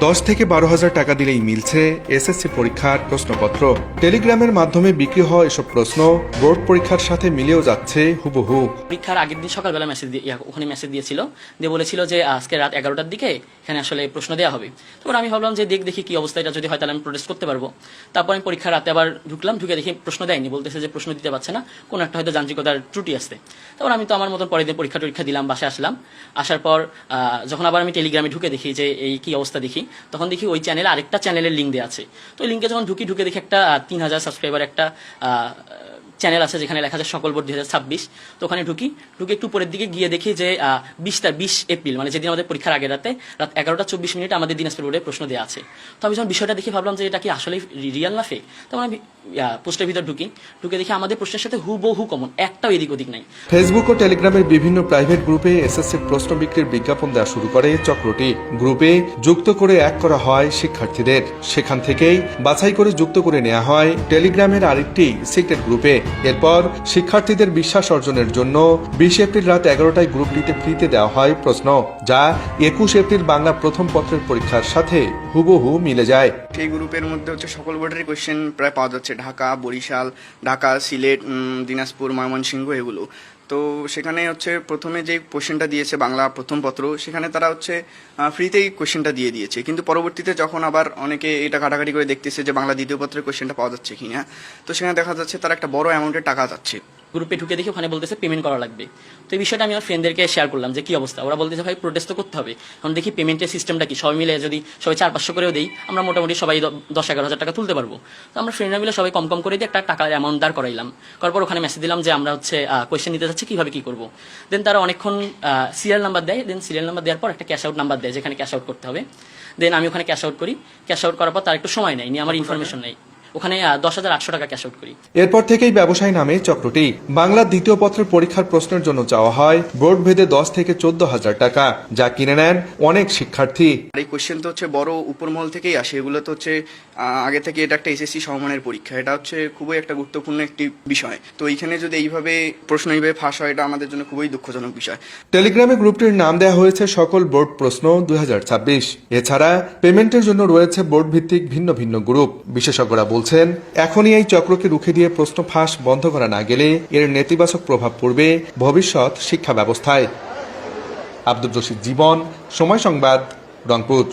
10 থেকে 12,000 টাকা দিলেই মিলছে এসএসসি পরীক্ষার প্রশ্নপত্র। টেলিগ্রামের মাধ্যমে বিক্রি হওয়া এসব প্রশ্ন বোর্ড পরীক্ষার সাথে মিলেও যাচ্ছে হুবহু। পরীক্ষার আগের দিন সকালবেলা ওখানে মেসেজ দিয়েছিল, দিয়ে বলেছিল যে আজকে রাত 11টার দিকে এখানে আসলে প্রশ্ন দেওয়া হবে। তখন আমি ভাবলাম যে দেখি কি অবস্থা, এটা যদি হয় তাহলে আমি প্রোটেস্ট করতে পারবো। তারপর আমি পরীক্ষার রাতে আবার ঢুকলাম, ঢুকে দেখি প্রশ্ন দেয়নি, বলতেছে যে প্রশ্ন দিতে পারছে না, কোনো একটা হয়তো যান্ত্রিকতার ত্রুটি আসছে। তারপর আমি তো আমার মতন পরের দিন পরীক্ষা দিলাম, বাসায় আসলাম। আসার পর যখন আবার আমি টেলিগ্রামে ঢুকে দেখি যে এই কি অবস্থা দেখি, তখন দেখি ওই চ্যানেলে আরেকটা চ্যানেলের লিঙ্ক দেওয়া আছে। তো ওই লিঙ্কে যখন ঢুকে দেখি একটা 3000 সাবস্ক্রাইবার একটা চ্যানেল আছে যেখানে লেখা আছে সকল বোর্ড 2026। তো ওখানে ঢুকে একটু পরের দিকে গিয়ে দেখি যে 20 এপ্রিল মানে যেদিন আমাদের পরীক্ষার আগের রাত 11টা 24 আমাদের দিনাজপুর বোর্ডে প্রশ্ন দেওয়া আছে। তো আমি যখন বিষয়টা দেখে ভাবলাম যে এটা কি আসলে রিয়াল না ফেক। তখন আমি পোস্টের ভিতর ঢুকে দেখি আমাদের প্রশ্নের সাথে হুবহু কমন, একটাও এদিক ওদিক নাই। ফেসবুক ও টেলিগ্রামের বিভিন্ন প্রাইভেট গ্রুপে এসএসসি প্রশ্ন বিক্রির বিজ্ঞাপন দেওয়া শুরু করে চক্রটি। গ্রুপে যুক্ত করে এক করা হয় শিক্ষার্থীদের, সেখান থেকেই বাছাই করে যুক্ত করে নেওয়া হয় টেলিগ্রামের আরেকটি সিক্রেট গ্রুপে। এরপর শিক্ষার্থীদের বিশ্বাস অর্জনের জন্য 20 এপ্রিল রাত 11টায় গ্রুপটিতে ফ্রিতে দেওয়া হয় প্রশ্ন, যা 21 এপ্রিল বাংলা প্রথম পত্রের পরীক্ষার সাথে হুবহু মিলে যায়। সেই গ্রুপের মধ্যে সকল বোর্ডের কোয়েশ্চেন প্রায় পাওয়া যাচ্ছে, ঢাকা, বরিশাল, ঢাকা, সিলেট, দিনাজপুর, ময়মনসিংহ এগুলো। তো সেখানে প্রথমে যে কোয়েশ্চেনটা দিয়েছে বাংলা প্রথম পত্র, সেখানে তারা ফ্রিতেই কোয়েশ্চেনটা দিয়ে দিয়েছে। কিন্তু পরবর্তীতে যখন আবার অনেকে এটা ঘাটাঘাটি করে দেখতেছে যে বাংলা দ্বিতীয় পত্রের কোয়েশ্চেনটা পাওয়া যাচ্ছে কিনা, তো সেখানে দেখা যাচ্ছে তারা একটা বড় অ্যামাউন্টের টাকা যাচ্ছে। গ্রুপে ঢুকে দেখি ওখানে বলতেছে পেমেন্ট করা লাগবে। তো এই বিষয়টা আমি আমার ফ্রেন্ডদেরকে শেয়ার করলাম যে কি অবস্থা। ওরা বলতেছে ভাই প্রোটেস্ট তো করতে হবে। এখন দেখি পেমেন্টের সিস্টেমটা কি, সবাই মিলে যদি সবাই 400-500 করেও দেই, আমরা মোটামুটি সবাই 10-11 হাজার টাকা তুলতে পারবো। তো আমরা ফ্রেন্ডরা মিলে সবাই কম করে দিয়ে একটা টাকার অ্যামাউন্ট দাঁড় করাইলাম। করার পর ওখানে মেসেজ দিলাম যে আমরা কোয়েশ্চেন নিতে যাচ্ছি, কিভাবে কি করবো। দেন তারা অনেকক্ষণ সিরিয়াল নাম্বার দেয়। দেন সিরিয়াল নাম্বার দেওয়ার পর একটা ক্যাশ আউট নাম্বার দেয় যেখানে ক্যাশ আউট করতে হবে। দেন আমি ওখানে ক্যাশ আউট করি। ক্যাশ আউট করার পর তার একটু সময় নেই, আমার ইনফরমেশন নেই, ওখানে 10,800 টাকা ক্যাশ আউট করি। এরপর থেকেই ব্যবসায় নামে চক্রটি। বাংলার দ্বিতীয় পত্রের পরীক্ষার প্রশ্নের জন্য চাওয়া হয় বোর্ড ভেদে 10 থেকে 14,000 টাকা, যা কিনে নেন অনেক শিক্ষার্থী। এই কোয়েশ্চেন তো বড় উপরমহল থেকেই আসে। এগুলো তো আগে থেকে এটা একটা এসএসসি সমমানের পরীক্ষা, এটা খুবই একটা গুরুত্বপূর্ণ একটি বিষয়। তো এইখানে যদি এইভাবে প্রশ্ন এইভাবে ফাঁস হয়, এটা আমাদের জন্য খুবই দুঃখজনক বিষয়। টেলিগ্রামে গ্রুপটির নাম দেওয়া হয়েছে সকল বোর্ড প্রশ্ন 2026। এছাড়া পেমেন্টের জন্য রয়েছে বোর্ড ভিত্তিক ভিন্ন ভিন্ন গ্রুপ। বিশেষজ্ঞরা বলছেন এখনই এই চক্রকে রুখে দিয়ে প্রশ্ন ফাঁস বন্ধ করা না গেলে এর নেতিবাচক প্রভাব পড়বে ভবিষ্যৎ শিক্ষা ব্যবস্থায়। আব্দুর রশিদ জীবন, সময় সংবাদ, রংপুর।